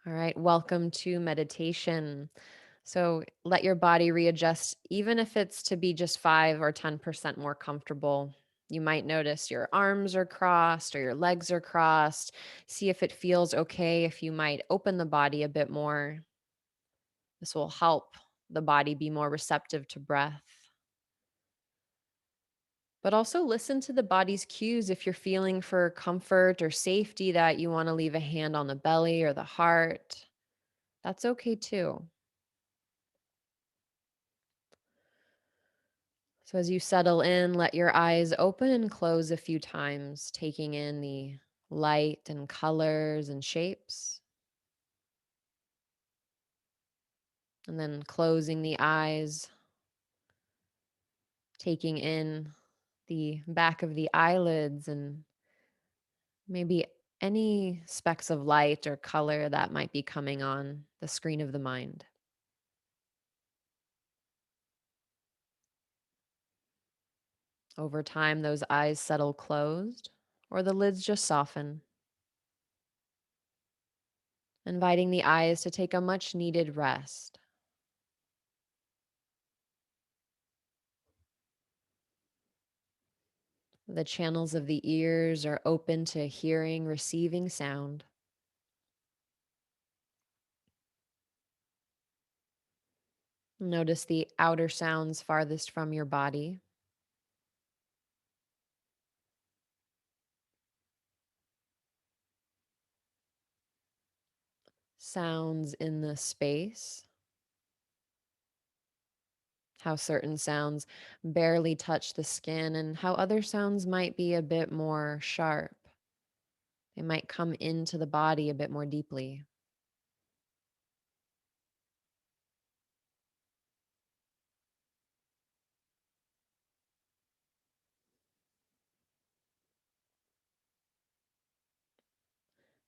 All right, welcome to meditation. So let your body readjust, even if it's to be just 5 or 10% more comfortable. You might notice your arms are crossed or your legs are crossed. See if it feels okay, if you might open the body a bit more. This will help the body be more receptive to breath. But also listen to the body's cues if you're feeling for comfort or safety that you want to leave a hand on the belly or the heart. That's okay too. So, as you settle in, let your eyes open and close a few times, taking in the light and colors and shapes, and then closing the eyes, taking in the back of the eyelids and maybe any specks of light or color that might be coming on the screen of the mind. Over time, those eyes settle closed or the lids just soften, inviting the eyes to take a much needed rest. The channels of the ears are open to hearing, receiving sound. Notice the outer sounds farthest from your body, sounds in the space, how certain sounds barely touch the skin, and how other sounds might be a bit more sharp. They might come into the body a bit more deeply.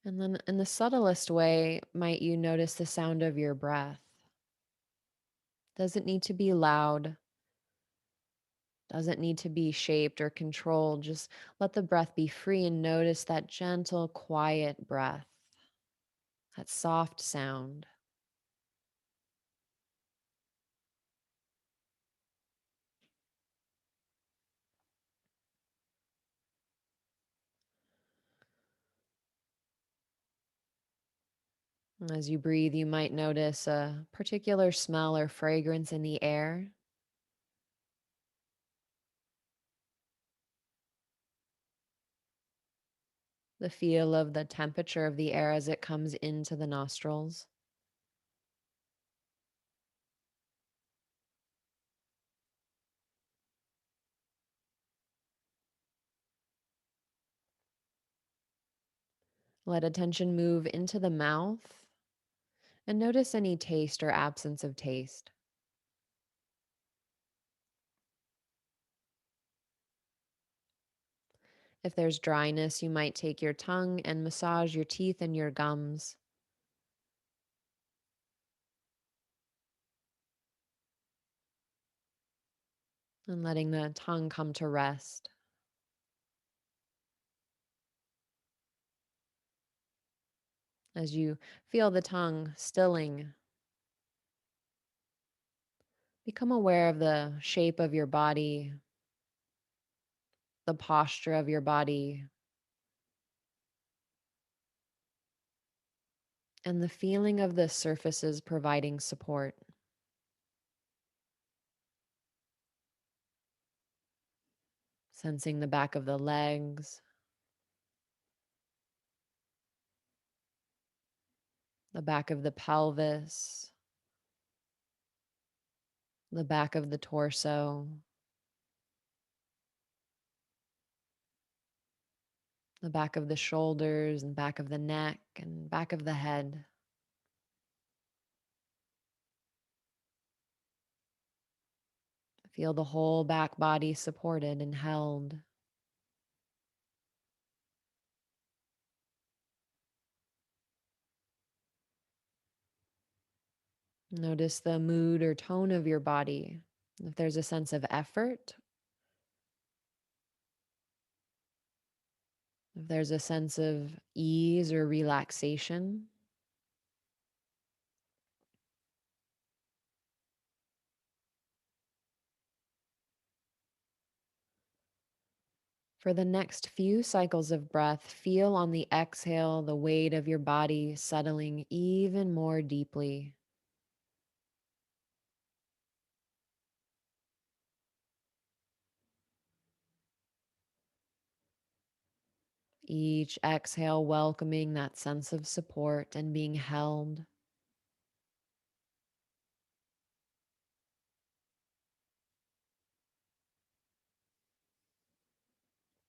And then, in the subtlest way, might you notice the sound of your breath? Does it need to be loud? Doesn't need to be shaped or controlled. Just let the breath be free and notice that gentle, quiet breath, that soft sound. And as you breathe, you might notice a particular smell or fragrance in the air, the feel of the temperature of the air as it comes into the nostrils. Let attention move into the mouth and notice any taste or absence of taste. If there's dryness, you might take your tongue and massage your teeth and your gums, and letting the tongue come to rest. As you feel the tongue stilling, become aware of the shape of your body, the posture of your body, and the feeling of the surfaces providing support. Sensing the back of the legs, the back of the pelvis, the back of the torso, the back of the shoulders, and back of the neck, and back of the head. Feel the whole back body supported and held. Notice the mood or tone of your body. If there's a sense of effort, if there's a sense of ease or relaxation, For the next few cycles of breath, feel on the exhale the weight of your body settling even more deeply. Each exhale welcoming that sense of support and being held.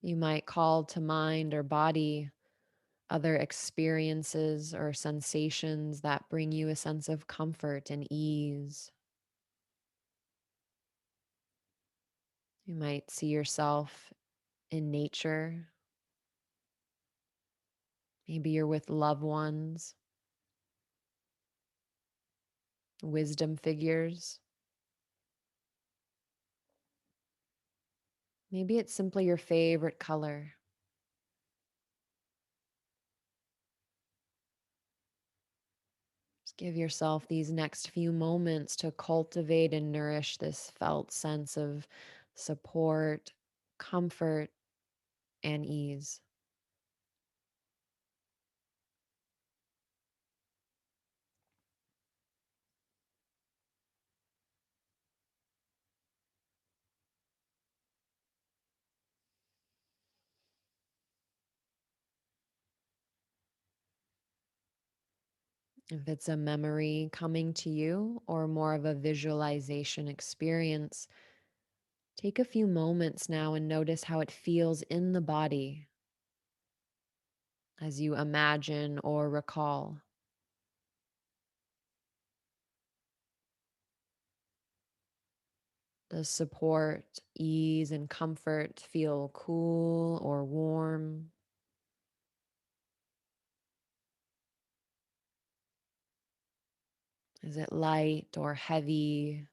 You might call to mind or body other experiences or sensations that bring you a sense of comfort and ease. You might see yourself in nature. Maybe you're with loved ones, wisdom figures. Maybe it's simply your favorite color. Just give yourself these next few moments to cultivate and nourish this felt sense of support, comfort, and ease. If it's a memory coming to you or more of a visualization experience, take a few moments now and notice how it feels in the body as you imagine or recall. Does support, ease, and comfort feel cool or warm? Is it light or heavy?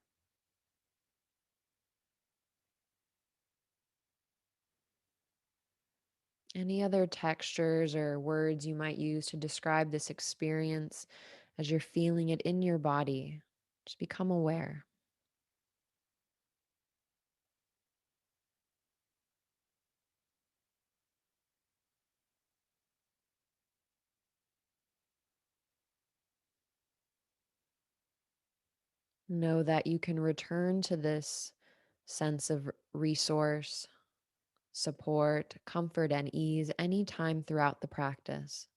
Any other textures or words you might use to describe this experience as you're feeling it in your body? Just become aware. Know that you can return to this sense of resource, support, comfort, and ease anytime throughout the practice.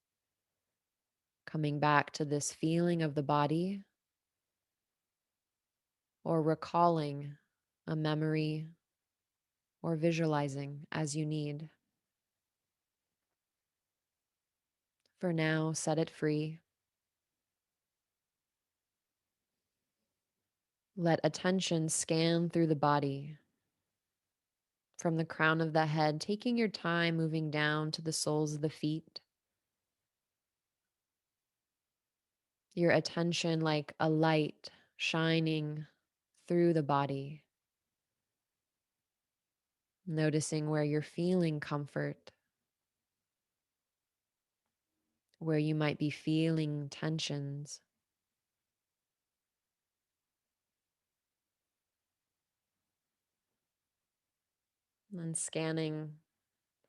Coming back to this feeling of the body or recalling a memory or visualizing as you need. For now, set it free. Let attention scan through the body from the crown of the head, taking your time moving down to the soles of the feet. Your attention like a light shining through the body, noticing where you're feeling comfort, where you might be feeling tensions, and scanning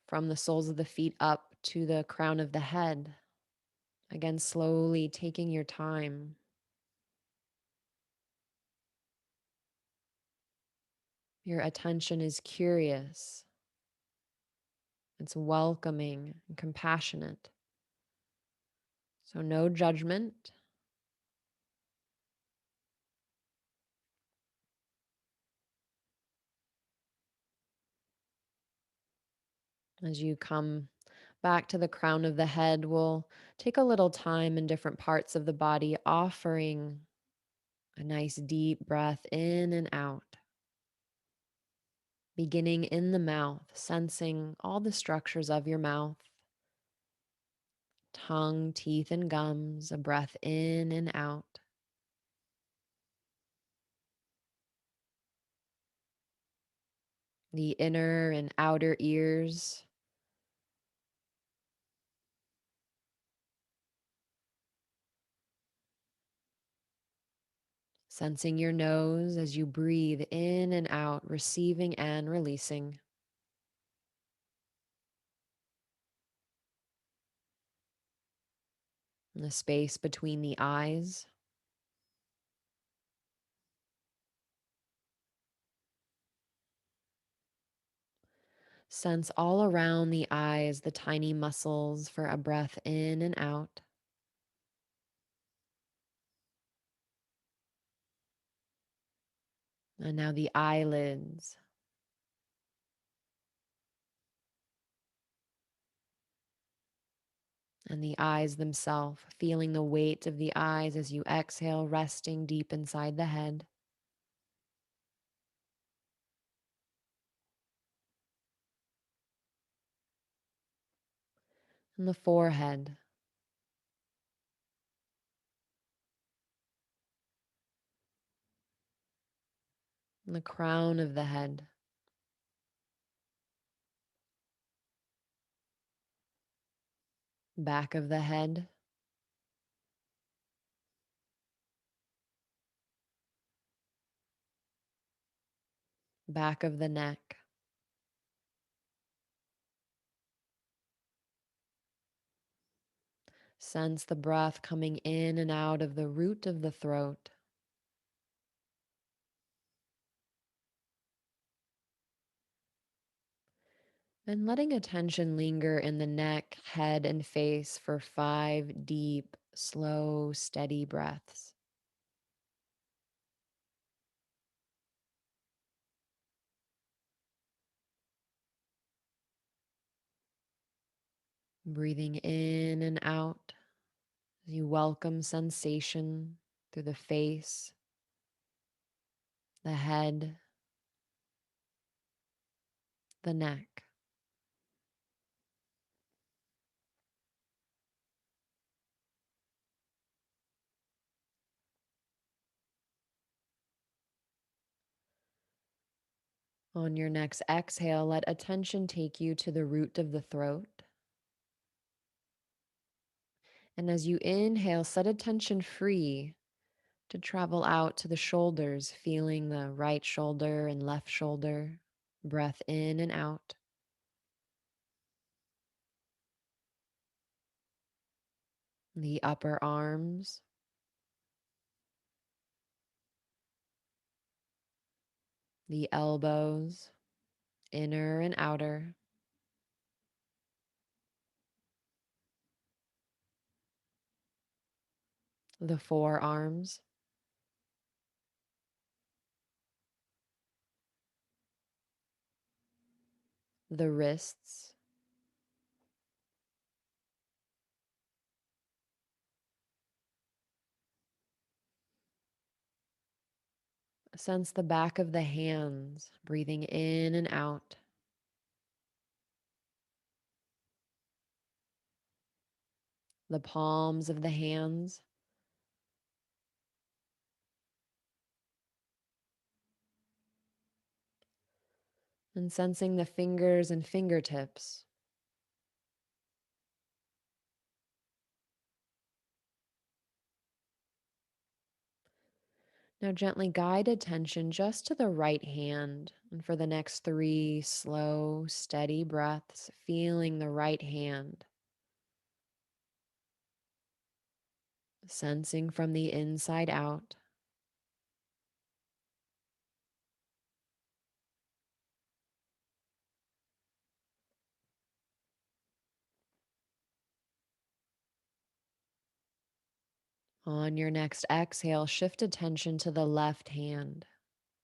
from the soles of the feet up to the crown of the head. Again, slowly taking your time. Your attention is curious, it's welcoming and compassionate. So, no judgment. As you come back to the crown of the head, we'll take a little time in different parts of the body, offering a nice deep breath in and out, beginning in the mouth, sensing all the structures of your mouth, tongue, teeth, and gums, a breath in and out. The inner and outer ears, sensing your nose as you breathe in and out, receiving and releasing. the space between the eyes. Sense all around the eyes the tiny muscles for a breath in and out. And now the eyelids and the eyes themselves, feeling the weight of the eyes as you exhale, resting deep inside the head. And the forehead, and the crown of the head, back of the head, back of the neck. Sense the breath coming in and out of the root of the throat. And letting attention linger in the neck, head, and face for 5 deep, slow, steady breaths. Breathing in and out as you welcome sensation through the face, the head, the neck. On your next exhale, let attention take you to the root of the throat. And as you inhale, set attention free to travel out to the shoulders, feeling the right shoulder and left shoulder. Breath in and out. The upper arms, the elbows, inner and outer, the forearms, the wrists, sense the back of the hands, breathing in and out, the palms of the hands, and sensing the fingers and fingertips. Now gently guide attention just to the right hand. And for the next 3 slow, steady breaths, feeling the right hand, sensing from the inside out. On your next exhale, shift attention to the left hand,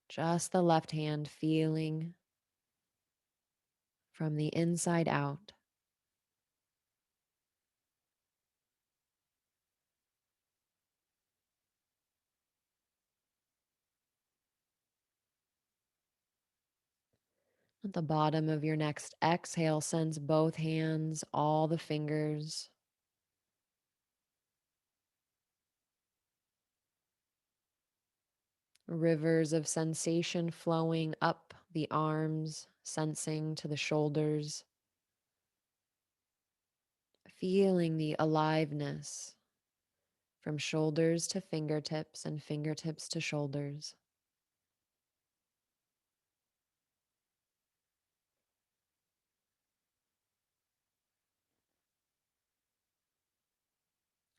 just the left hand, feeling from the inside out. At the bottom of your next exhale, sense both hands, all the fingers, rivers of sensation flowing up the arms, sensing to the shoulders, feeling the aliveness from shoulders to fingertips and fingertips to shoulders.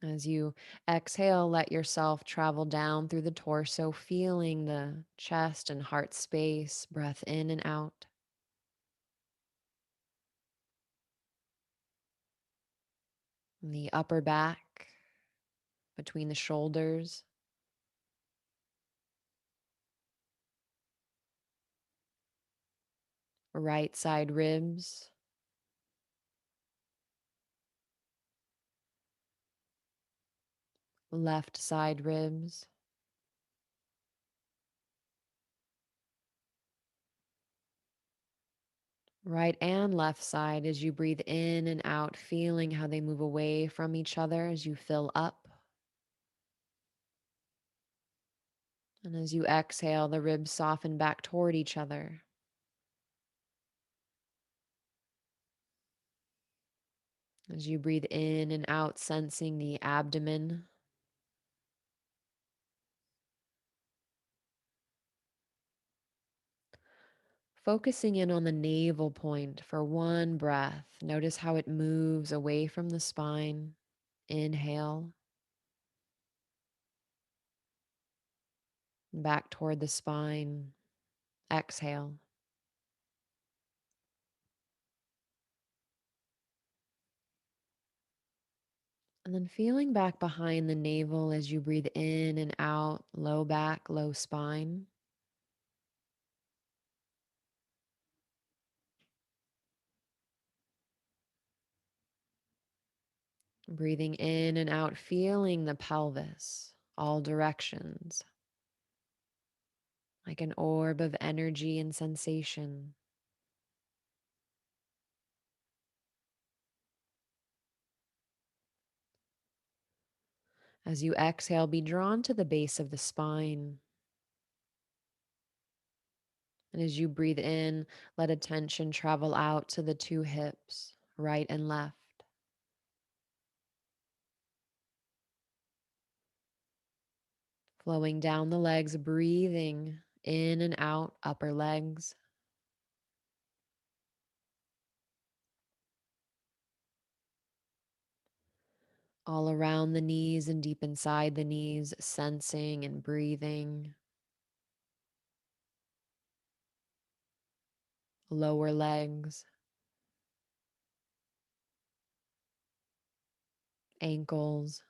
As you exhale, let yourself travel down through the torso, feeling the chest and heart space, breath in and out. The upper back, between the shoulders, right side ribs, left side ribs, right and left side as you breathe in and out, feeling how they move away from each other as you fill up. And as you exhale, the ribs soften back toward each other. As you breathe in and out, sensing the abdomen, focusing in on the navel point for one breath. Notice how it moves away from the spine. Inhale, back toward the spine. Exhale. And then feeling back behind the navel as you breathe in and out, low back, low spine. Breathing in and out, feeling the pelvis, all directions, like an orb of energy and sensation. As you exhale, be drawn to the base of the spine. And as you breathe in, let attention travel out to the two hips, right and left, flowing down the legs, breathing in and out, upper legs, all around the knees and deep inside the knees, sensing and breathing, lower legs, ankles,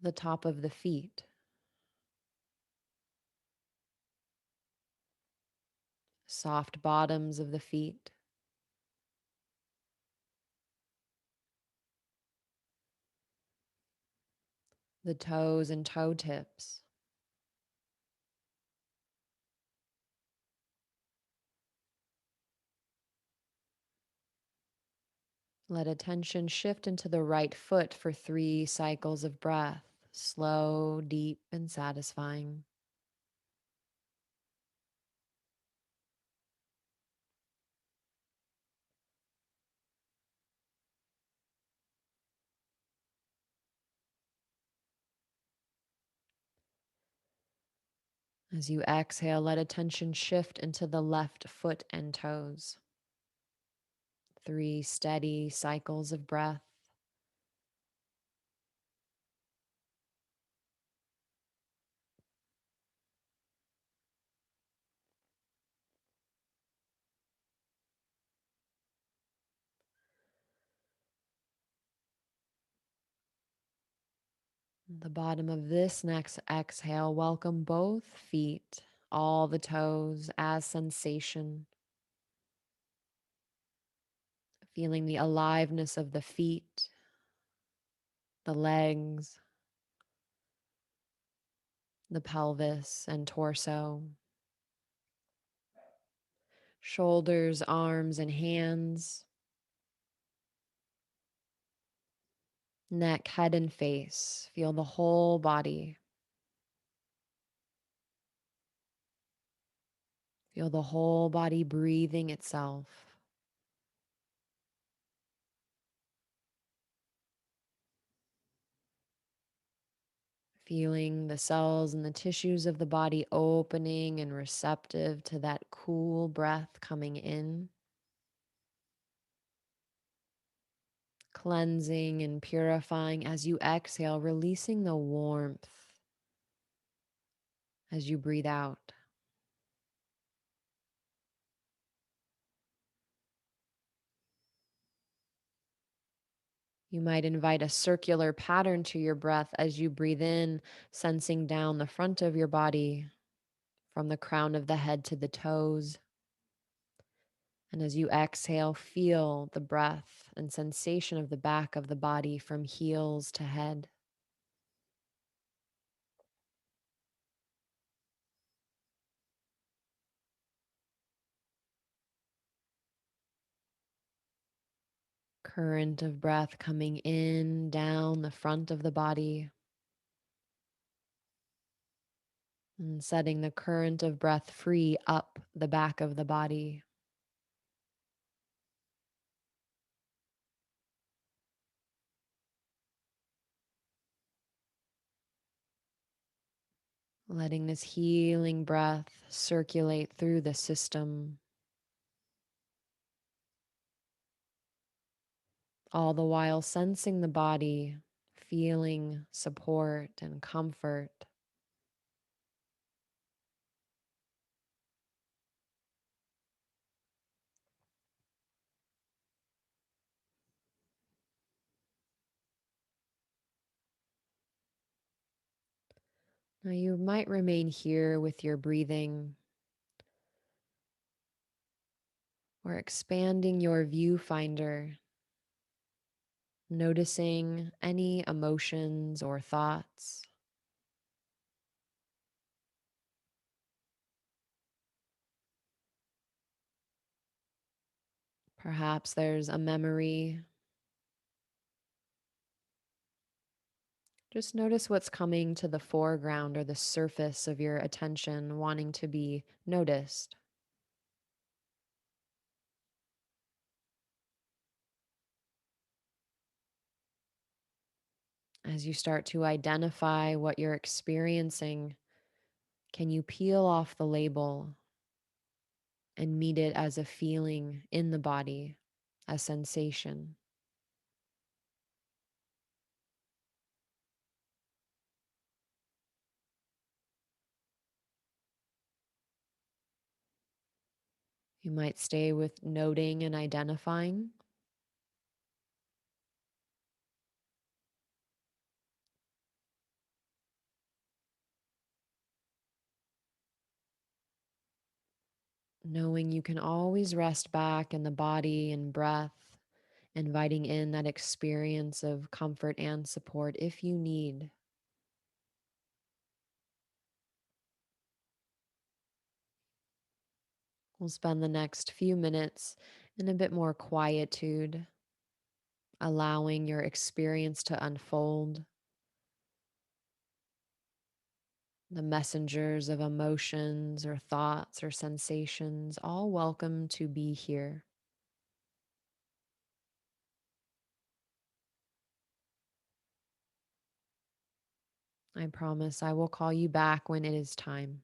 the top of the feet, soft bottoms of the feet, the toes and toe tips. Let attention shift into the right foot for 3 cycles of breath, slow, deep, and satisfying. As you exhale, let attention shift into the left foot and toes. 3 steady cycles of breath. The bottom of this next exhale, welcome both feet, all the toes as sensation, feeling the aliveness of the feet, the legs, the pelvis and torso, shoulders, arms, and hands, neck, head, and face. Feel the whole body. Feel the whole body breathing itself. Feeling the cells and the tissues of the body opening and receptive to that cool breath coming in. cleansing and purifying as you exhale, releasing the warmth as you breathe out. You might invite a circular pattern to your breath as you breathe in, sensing down the front of your body from the crown of the head to the toes. And as you exhale, feel the breath and sensation of the back of the body from heels to head. Current of breath coming in, down the front of the body, and setting the current of breath free up the back of the body. Letting this healing breath circulate through the system, all the while sensing the body, feeling support and comfort. Now, you might remain here with your breathing or expanding your viewfinder, noticing any emotions or thoughts. Perhaps there's a memory. Just notice what's coming to the foreground or the surface of your attention, wanting to be noticed. As you start to identify what you're experiencing, can you peel off the label and meet it as a feeling in the body, a sensation? You might stay with noting and identifying, knowing you can always rest back in the body and breath, inviting in that experience of comfort and support if you need. We'll spend the next few minutes in a bit more quietude, allowing your experience to unfold. The messengers of emotions or thoughts or sensations, all welcome to be here. I promise I will call you back when it is time.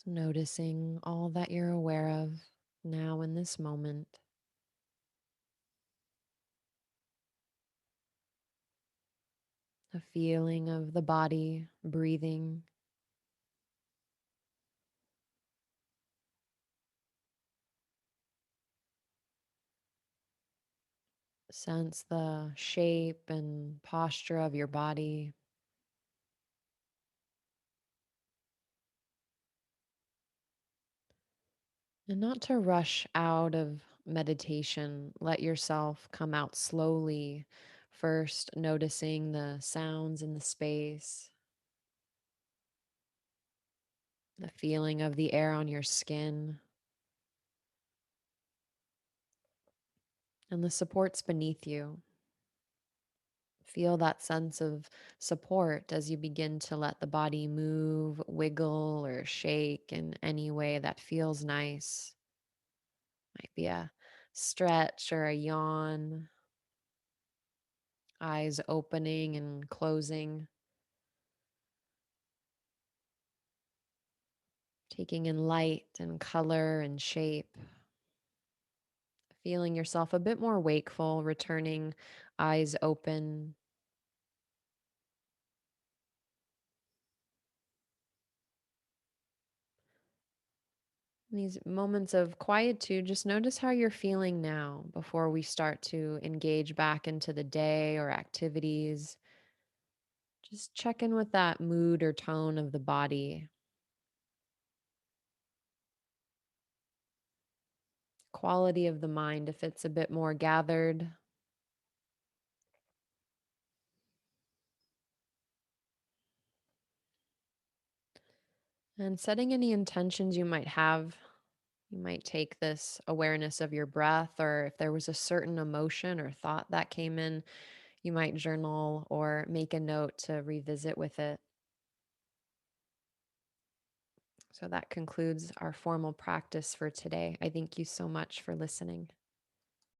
Just noticing all that you're aware of now in this moment. A feeling of the body breathing. Sense the shape and posture of your body. And not to rush out of meditation, let yourself come out slowly. First, noticing the sounds in the space, the feeling of the air on your skin, and the supports beneath you. Feel that sense of support as you begin to let the body move, wiggle, or shake in any way that feels nice. Might be a stretch or a yawn, eyes opening and closing, taking in light and color and shape, feeling yourself a bit more wakeful, returning, eyes open. These moments of quietude, just notice how you're feeling now before we start to engage back into the day or activities. Just check in with that mood or tone of the body, quality of the mind, if it's a bit more gathered, and setting any intentions you might have. You might take this awareness of your breath, or if there was a certain emotion or thought that came in, you might journal or make a note to revisit with it. So that concludes our formal practice for today. I thank you so much for listening.